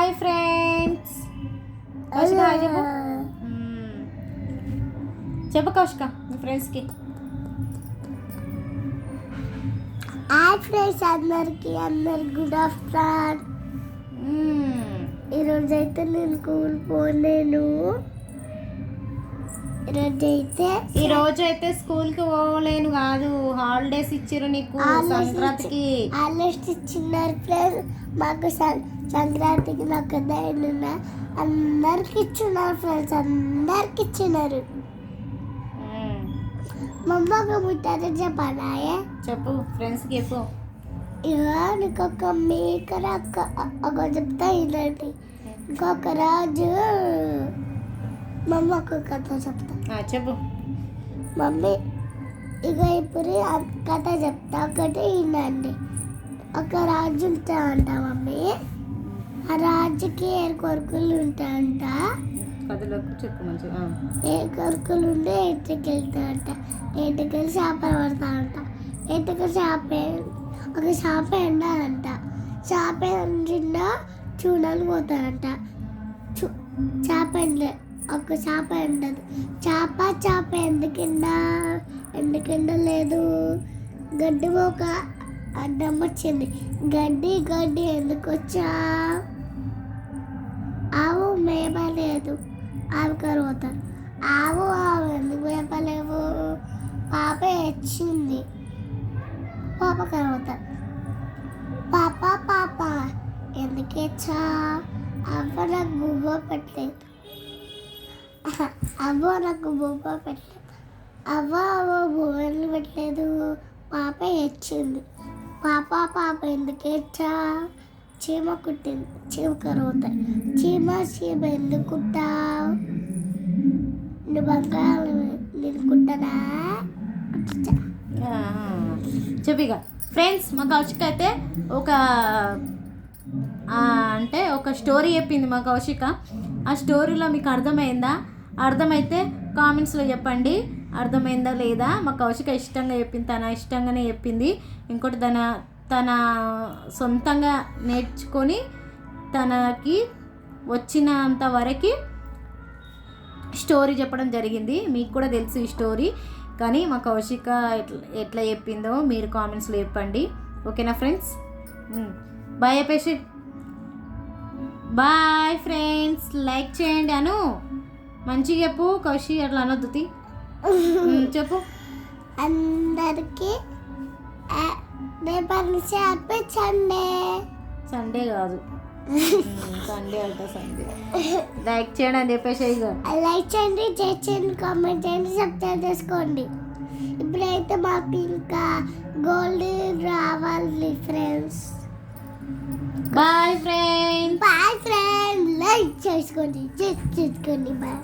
Bye friends. Kaushika hi చెప్పు. చెప్పు కౌశిక మీ ఫ్రెండ్స్కి. హాయ్ ఫ్రెండ్స్ అందరికి గుడ్ ఆఫ్టర్నూన్. ఈరోజైతే నేను స్కూల్ పోలేను. ఈరోజైతే స్కూల్కి పోలేను కాదు, హాలిడేస్ ఇచ్చిర్రు నీకు సంక్రాంతికి. హాలిడేస్ ఇచ్చినారు ఫ్రెండ్స్ మాకు. సంక్రాంతికి నాకు అందరికి ఇచ్చినారు ఫ్రెండ్స్, అందరికి ఇచ్చినారు. మా అమ్మకు ముట్టారు చెప్పానాయే. చెప్పు ఫ్రెండ్స్కి చెప్పు. ఇక నీకు ఒక మేకర్ ఒక చెప్తా ఇలాంటి ఇంకొక రాజు. మా అమ్మకు కథ చెప్తా. చెప్పు మమ్మీ. ఇక ఇప్పుడు కథ చెప్తా, ఒకటి వినండి. ఒక రాజు ఉంటాయంట మమ్మీ. ఆ రాజుకి ఏ కొడుకులు ఉంటాయంట. కథలోకి చెప్పు మంచిగా. ఏ కొడుకులు ఉంటే ఇంటికి వెళ్తాయంట. ఇంటికి వెళ్ళి చేపలు పడతాయంట. ఇంటికి ఒక చేప ఎండాలంట. చేప ఎండిన చూడని పోతారంట. చేప ఒక చేప ఎండదు. చేప ఎందుకెండలేదు. గడ్డి ఒక అడ్డం వచ్చింది. గడ్డి ఎందుకు వచ్చా. ఆవు మేపలేదు, ఆవు కరువుతారు. ఆవు ఎందుకు మేపలేవు. పాప వచ్చింది, పాప కరువుతారు. పాప ఎందుకు వచ్చా. అవ్వ నాకు బువ్వ పెట్టలేదు. అవ్వ నాకు బువ్వ పెట్టలేదు. అవ్వ బువ్వలు పెట్టలేదు. పాప వచ్చింది. పాప ఎందుకు వచ్చా. చీమ కుట్టింది, చీమ కరుగుతాయి. చీమ ఎందుకు కుట్టావు. నువ్వు బంగారం నేను కుట్టనా. చెప్పిగా ఫ్రెండ్స్. మా కౌశిక అయితే ఒక స్టోరీ చెప్పింది మా కౌశిక. ఆ స్టోరీలో మీకు అర్థమైందా? అర్థమైతే కామెంట్స్లో చెప్పండి అర్థమైందా లేదా. మా కౌశిక ఇష్టంగా చెప్పింది, తన ఇష్టంగానే చెప్పింది. ఇంకోటి తన సొంతంగా నేర్చుకొని తనకి వచ్చినంత వరకు స్టోరీ చెప్పడం జరిగింది. మీకు కూడా తెలుసు ఈ స్టోరీ, కానీ మా కౌశిక ఎట్లా చెప్పిందో మీరు కామెంట్స్లో చెప్పండి. ఓకేనా ఫ్రెండ్స్? బాయ్ చెప్పేసి. Bye friends. లైక్ చేయండి అను. మంచిగా చెప్పు కౌశి, అట్లా అనొద్దు. చెప్పు అందరికి. సండే కాదు, సండే అంట. సండే లైక్ చేయండి అని చెప్పేసి. లైక్ చేయండి, కామెంట్ చేయండి, సబ్స్క్రైబ్ చేసుకోండి. ఇప్పుడైతే మాకు ఇంకా గోల్డ్ రావాలి ఫ్రెండ్స్. Bye friends. లైక్ చేసుకోండి. బాయ్.